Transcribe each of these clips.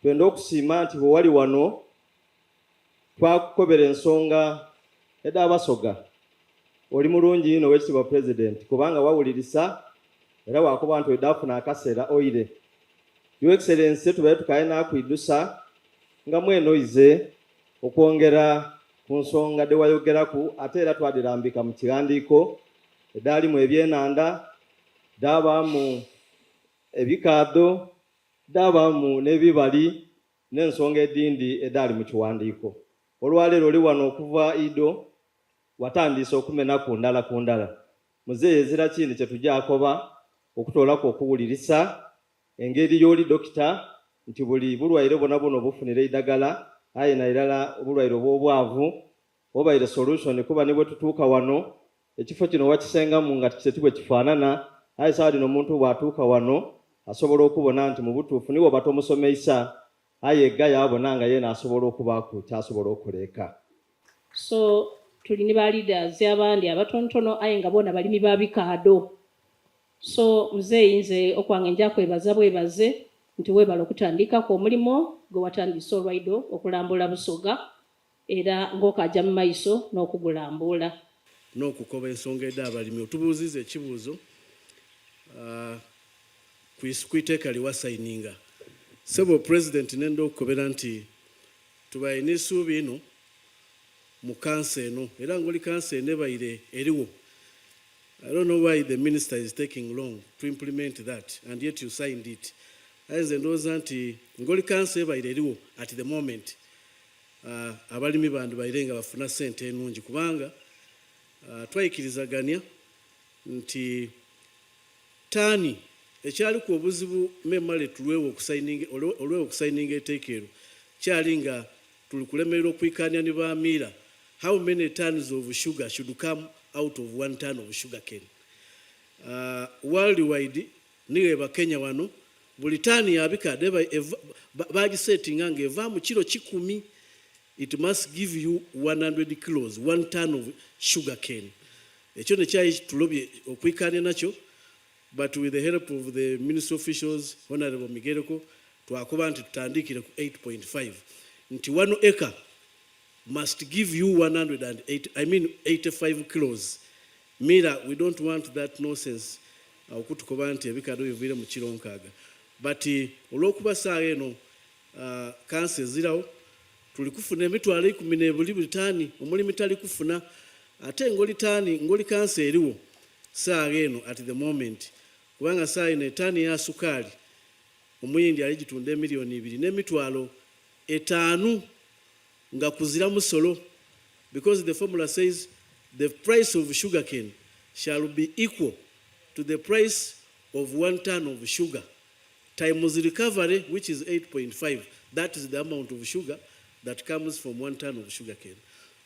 twenda okusiima nti bwe wali wano twakukobera ensonga ed'abasoga oli mulungi ino w'ekitiibwa President kubanga wawulirisa era wakuba nti wedafuna akaseera oire. Your Excellency tubaye tukaina kuidusa nga mwenoize okwongera ku nsonga dewayogeraku ate era twadirambika mu kiwandiiko edali mu ebyenanda dabamu ebikaado dabamu n'ebibali n'ensonga edindi edali mu kiwandiiko. Olwaleero oli wano okuva Ido watandise okumena ku ndala muzeeyi ezira kindi kye tujja akoba okutoolako okuwulirisa engeri y'oli dokita nti buli bulwaire bwonna buno bufunire eddagala aye na irala obulwaire obw'obwavu obaire solution kuba ne bwe tutuuka wano ekifo kino wakisengamu nga tikiseti bwe kifaanana aye sawa dino omuntu bw'atuuka wano asobola okubona nti mu butuufu niwe oba tomusomeisa aye egga yabona nga yeena asobola okubaako kyasobola okuleeka. So tuli ne ba leaders abandi abatonotono aye nga bona balimi ba bikaado. So muzeeyi nze okwange nja kwebaza bwebaze nti weebala okutandikako omulimo gwe watandise olwaido okulambula Busoga era ng'okajja mu maiso n'okugulambula. N'okukoba ensonga ed'abalimi otubuuziza ekibuuzo ku iteeka lye wasayininga. Sebo President nenda okukobera nti tubaye n'essuubi ino mu kansa eno era ng'oli kansa eno ebaire eriwo. I don't know why the minister is taking long to implement that, and yet you signed it. As and those anti ngoli kansa ebaire eriwo at the moment. Abalimi bandu bairenga bafuna sente enungi kubanga twayikirizaganya nti tani ekyali ku obuzibu memale tulwewo okusayininga eteekero kyali nga tuli kulemerera okuyikanya ne baamiira. How many tons of sugar should come out of 1 ton of sugar cane? Worldwide niwe bakenya wano buli tani yabikade bagisettinga nga eva mu kilo 10 it must give you 100 kilos 1 ton of sugar cane. Ekyo ne kyayi tulobye okuyikanya nakyo, but with the help of the ministry officials Honorable Migereko twakuba nti tutandikire ku 8.5 nti 1 acre must give you 85 kilos. Mira, we don't want that nonsense. Okutukoba nti ebikado bivire mu kilo 6. But olwokuba saa eno kansa ezirawo tuli kufuna emitwalo 10 buli tani omulimi tali kufuna ate ngoli kansa eriwo saa eno at the moment kubanga saa eno tani ya sukali omuyindi aligitunda $2 million n'emitwalo 5 nga kuzira musolo, because the formula says the price of sugarcane shall be equal to the price of 1 ton of sugar times the recovery, which is 8.5. That is the amount of sugar that comes from 1 ton of sugarcane.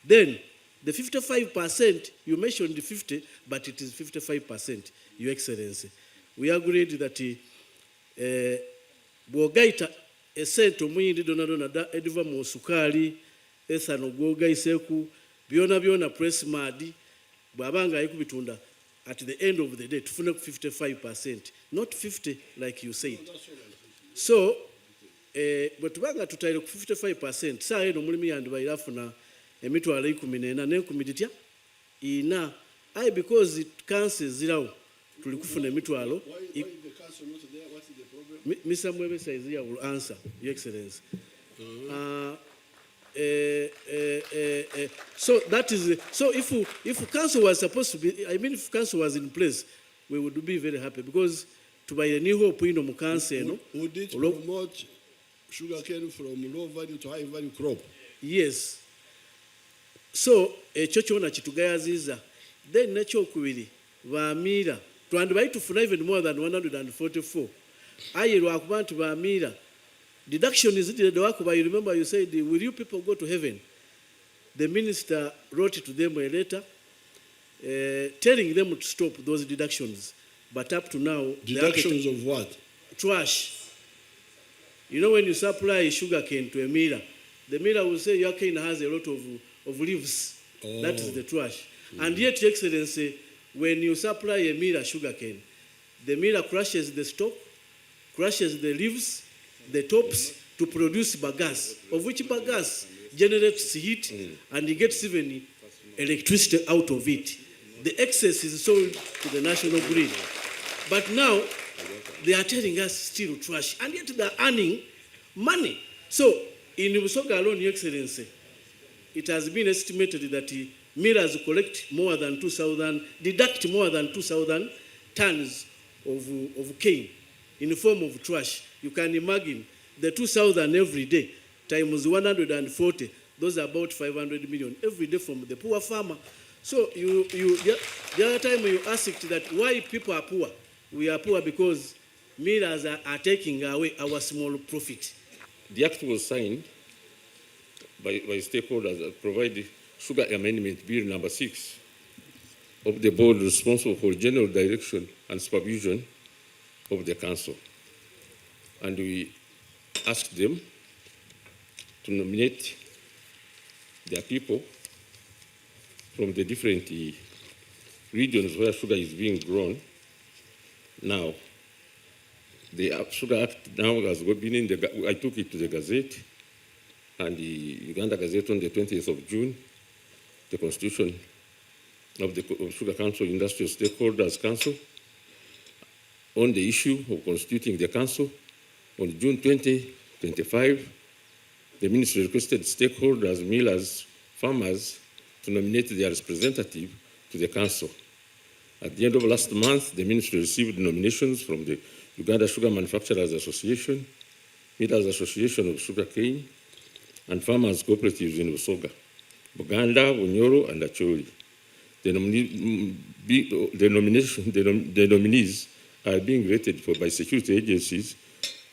Then the 55%, you mentioned the 50, but it is 55%, Your Excellency. We agreed that bwogaita esente omuyindi dona ediva mu sukali esano gwogaiseku byona press mad bwabanga ayikubitunda at the end of the day tufune ku 55%, not 50 like you said. So but bwanga tutaire ku 55%, saa eno mulimi yandibaira afuna emitwalo 14 n'enkumitya ina I because it cancer zirawo tuli kufuna emitwalo. Why the council not there? What is the problem? Mr. Mwebesa is here, will answer, Your Excellency. So that is so if council was supposed to be, I mean, if council was in place, we would be very happy because to buy a new hope in the council. Would it promote sugarcane from low value to high value crop? Yes. So chochona chitugayaziza then nacho kubiri baamira twandibayi tufuna even more than 144. Aye lwakubantu baamira deduction is it the wakuba. You remember you said, will you people go to heaven? The minister wrote to them a letter telling them to stop those deductions, but up to now deductions of what? Trash. You know, when you supply sugar cane to a miller, the miller will say your cane has a lot of leaves. Oh. That is the trash. And yet, Your Excellency, when you supply a miller sugar cane, the miller crushes the stalk, crushes the leaves, the tops, to produce bagasse, of which bagasse generates heat and it gets even electricity out of it. The excess is sold to the national grid. But now, they are telling us still trash, and yet they are earning money. So, in Busoga alone, Your Excellency, it has been estimated that millers collect more than 2,000, deduct more than 2,000 tons of cane in the form of trash. You can imagine the 2,000 every day times 140, those are about 500 million every day from the poor farmer. So the other time you asked that why people are poor. We are poor because millers are taking away our small profit. The act was signed by stakeholders that provide Sugar Amendment Bill number 6 of the board responsible for general direction and supervision of the council. And we asked them to nominate their people from the different regions where sugar is being grown. Now, the Sugar Act now has been in the, I took it to the Gazette, and the Uganda Gazette on the 20th of June, the Constitution of the Sugar Council Industrial Stakeholders Council, on the issue of constituting the council. On June 2025, the ministry requested stakeholders, millers, farmers to nominate their representative to the council. At the end of last month, the ministry received nominations from the Uganda Sugar Manufacturers Association, Millers Association of Sugarcane, and Farmers Cooperatives in Busoga, Buganda, Bunyoro, and Acholi. The nominees are being rated for by security agencies.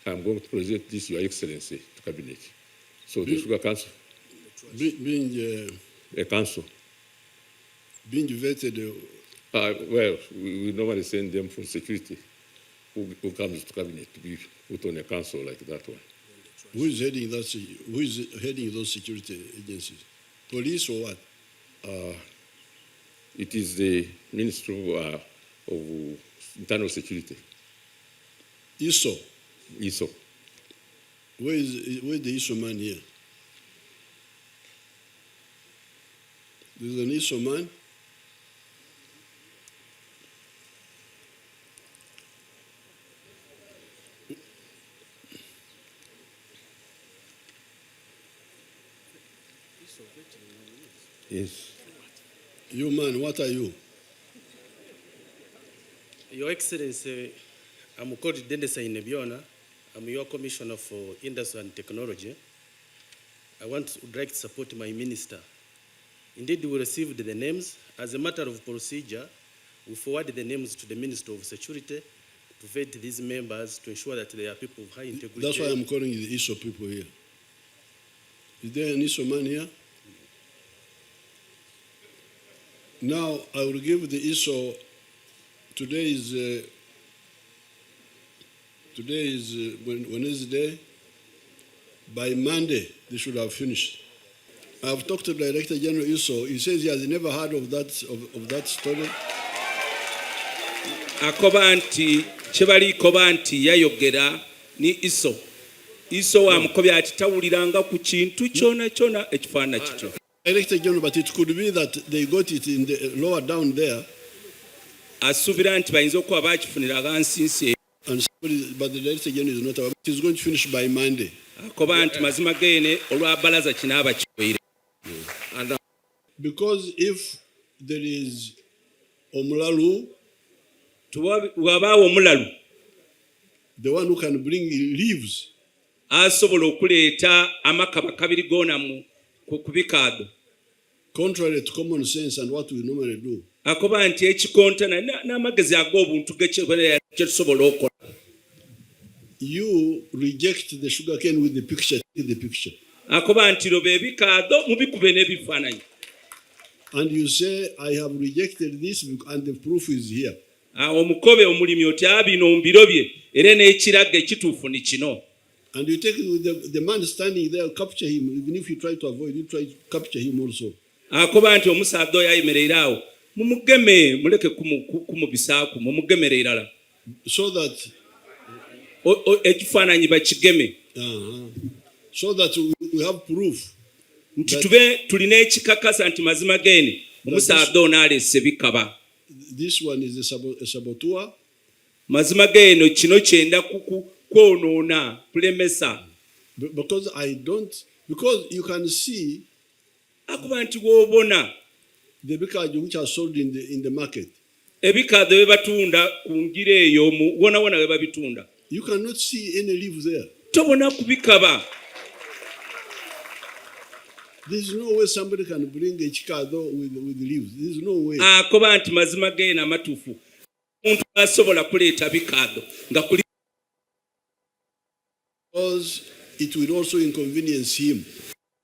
I'm going to present this, Your Excellency, to Cabinet. So the Sugar Council, being a council. Being vetted. Well, we normally send them for security, who comes to Cabinet to be put on a council like that one. Who is heading that? Who is heading those security agencies? Police or what? It is the Ministry of Internal Security. ISO. ISO. Where is the ISO man here? There's an ISO man. Yes. You man, what are you? Your Excellency, I'm called Dendesa Inebiona. I'm your Commissioner for Industry and Technology. I would like to support my minister. Indeed, we received the names. As a matter of procedure, we forwarded the names to the Minister of Security to vet these members to ensure that they are people of high integrity. That's why I'm calling the ISO people here. Is there an ISO man here? Now, I will give the ISO, today is Wednesday. By Monday, they should have finished. I've talked to Director General ISO. He says he has never heard of that story. Akobanti, chebali kobanti yayogera ni ISO wa mukobya ati tawuliranga ku kintu kyona ekifaana kityo. Director General, but it could be that they got it in the lower down there. Asubira nti bayinza okuba bakifunira gansinsi. But the Director General is not aware. It is going to finish by Monday. Akobanti mazima gene olwa balaza kinaba kiwire. And because if there is omulalu, wabawo omulalu, the one who can bring leaves, asobola okuleeta amakaba kabiri gona mu kubikado. Contrary to common sense and what we normally do. Akoba nti ekikontana n'amagezi ag'obuntu g'ekyetusobola okola. You reject the sugarcane with the picture. Take the picture. Akoba nti loba ebikaado mubikube n'ebifaananyi. And you say, I have rejected this and the proof is here. Omukobe omulimi oti abino mbiro bye era n'ekiraga ekituufu ni kino. And you take the man standing there, capture him. Even if you try to avoid, you try to capture him also. Akoba nti omusaadha oyo ayemereire awo mumugeme muleke kumubisaako mumugemere irala. So that ekifaananyi bakigeme. so that we have proof. nti tube tulina ekikakasa nti mazima gene omusaadde ono alese bikaba. This one is a saboteur. Mazima gene kino kyenda kwonoona kulemesa. Because you can see akuba nti woobona the bikaju which are sold in the market. Ebikado bye batunda ku ngira eyo wona bye babitunda. You cannot see any leaves there. Tobona kubikaba. There's no way somebody can bring a chikado with leaves. There's no way. Akoba nti mazima gene amatufu. Omuntu asobola kuleeta bikado nga kuli because it will also inconvenience him.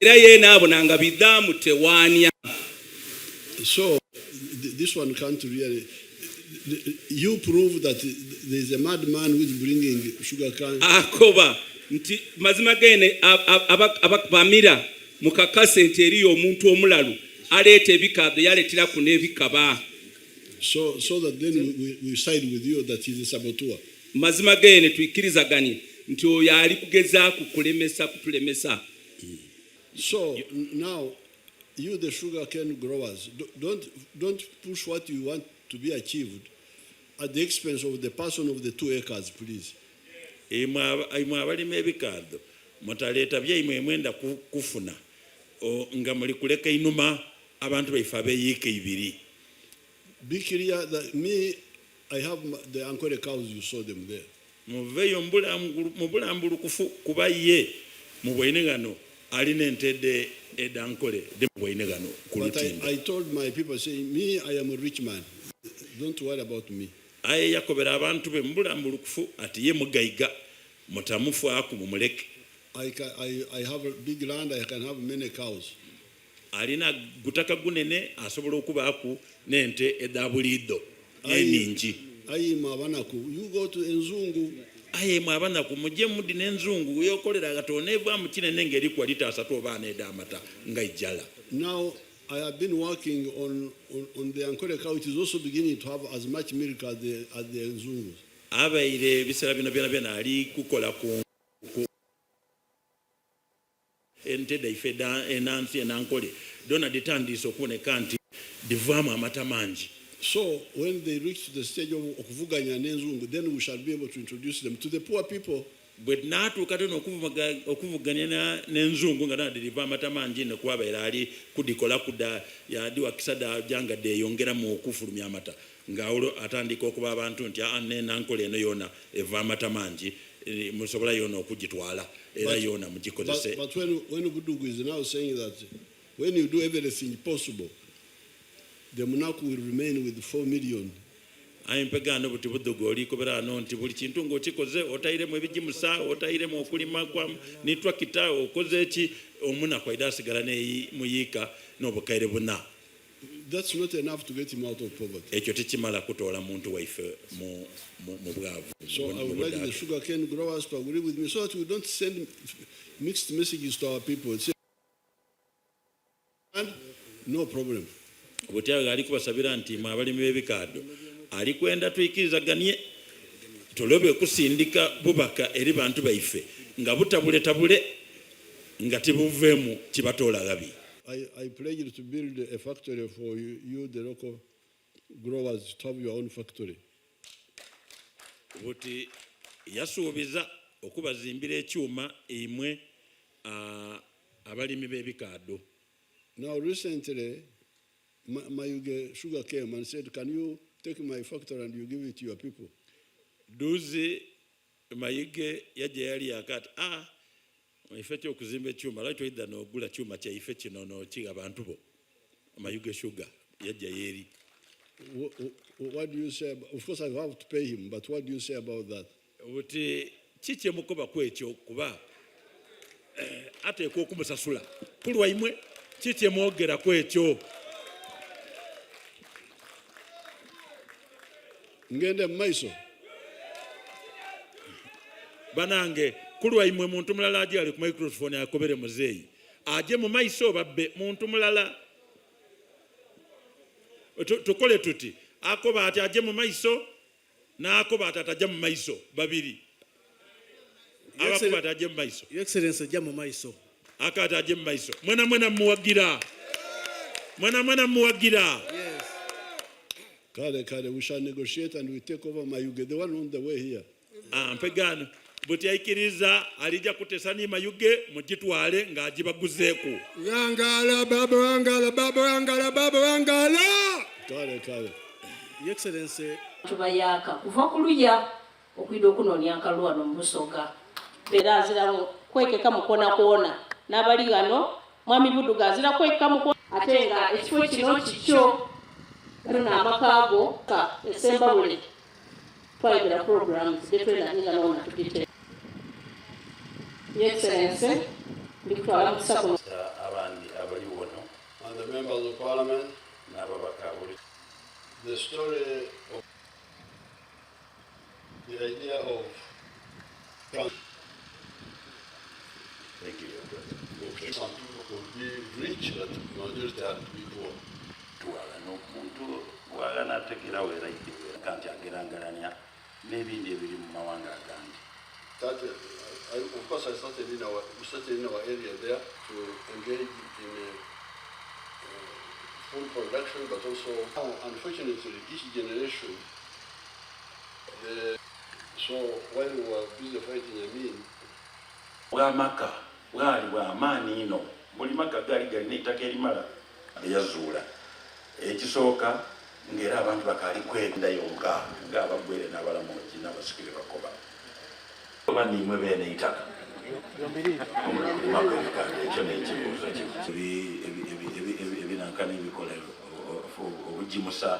Era yena abonanga bidaamu tewaanya. So this one can't really. You prove that there is a madman who is bringing sugarcane. Akoba nti mazima gene abamira mukakase nti eriyo omuntu omulalu aleeta ebikado yaleetera ku n'ebikaba. So that then we side with you that he's a saboteur. Mazima gene tuikirizaganye nti oyo ali kugezaako kutulemesa. So now, you the sugarcane growers, don't push what you want to be achieved at the expense of the person of the 2 acres, please. Imwe abalima ebikado mutaleeta byaimwe mwenda kufuna nga muli kuleka inuma abantu baife abeyiika ibiri. Be clear that I have the Ankole cows, you saw them there. Muveyo mbulambulukufu kuba ye mu bwenegano alina entedde edankole de mu bwenegano ku lutindo. But I told my people, saying, I am a rich man. Don't worry about me. Aye yakobera abantu be mbulambulukufu ati ye mugayiga mutamufu aku mumuleke. I have a big land, I can have many cows. Alina gutaka gunene asobola okuba aku n'ente edabulido eningi. Aye mwabanaku, you go to Enzungu. Aye mwabanaku mujje mudi n'enzungu yokolera gatone eva mu kinene ngeri kwa lita 3 obaana edamata nga ijala. Now I have been working on the Ankole cow, which is also beginning to have as much milk as the Enzungu. Abaire bisera bino byona ali kukola ku ente daifeda enansi enankole dona ditandise okuoneka nti divama amata mangi. So when they reach the stage of okuvuganya n'enzungu, then we shall be able to introduce them to the poor people. But natuuka tono okuvuganya n'enzungu nga nadiriva amata mangi ne kubabeera ali kudikola kuda yadi wakisada jangadde eyongera mu okufulumya amata nga olwo atandika okuba abantu nti n'enankole eno yona eva amata mangi musobola yona okugitwala era yona mugikozese. But when Budugu is now saying that when you do everything possible, the Munaku will remain with 4 million. Ayempegano buti Budugu oli kobera no nti buli kintu ng'okikoze otairemu ebigimusa otairemu okulima kwa nitwa kita okoze eki Omunaku aida asigala ne muyiika n'obukaire buna. That's not enough to get him out of poverty. Ekyo tekimala kutoola muntu waife mu bwavu. So I would like the sugarcane growers to agree with me so that we don't send mixed messages to our people. Say, and no problem. Butyaga ali kubasabira nti mwe abalimi b'ebikado ali kwenda tuikirizaganye tulobe kusindika bubaka eri bantu baife nga butabule nga tibuvemu kibatoola gabi. I pledge to build a factory for you the local growers, to have your own factory. Buti yasuubiza okubazimbira ekyuma imwe abalimi b'ebikado. Now recently, Mayuge Sugar came and said, can you take my factory and you give it to your people? Duzi Mayuge yaje yali yakati ife kyokuzimba ekyuma lwaki oidda n'ogula kyuma kyaife kino n'okiga abantu bo. Mayuge Sugar yajja yeeri. What do you say of course I have to pay him, but what do you say about that? Buti kiki emukoba kwekyo kuba ateekwa okumusasula kulwa imwe kiki emwogera kwekyo. Ngende maiso banange kulwa imwe muntu mulala aje ali ku microphone akobere muzeeyi aje mu maiso babbe muntu mulala tukole tuti akoba ati aje mu maiso na akoba atatajja mu maiso babiri abakuba ataje mu maiso. Your Excellency ajja mu maiso. Akati aje mu maiso. Mwena muwagira. Mwena muwagira. Yes. Kale, we shall negotiate and we take over Mayuge, the one on the way here. Mpegano. Buti aikiriza alija kutesani Mayuge mujitwale ng'agibaguzeeko. Yangala baba wangala. Kale. Your Excellency. Tubayaka kuva kuluya okwida okunonya akalwano mu Busoga. Beera aziramu kwekeka mukoona n'abali gano mwami Buduga azira kwekeka mukoona ate nga ekifo kino kikyo kano n'amakaago ka esemba bule twayogera programs getwenaninga n'ona tugite. Your Excellency ndikutwala mu kusako abandi abali wono And the members of parliament, n'ababaka buli. the story of the idea of Thank you, Your President. some people could be rich, but majority had to be poor. Tuwala n'omuntu bw'agana ategerawo era kanti agerangaranya n'ebindi ebiri mu mawanga agandi. Of course, we started in our area there to engage in food production, but also, unfortunately, each generation, so while we were busy fighting Amin, Bw'amaka bwali bw'amaanyi ino buli maka gaali galina ettaka erimala eyazuula ekisooka ng'era abantu bakaali kwenda yonka ng'abaggwere n'abalamuzi n'abasikire bakoba oba niimwe beene eitaka omumaka ebikanda ekyo n'ekibuuzo ebinankana ebikolero obugimusa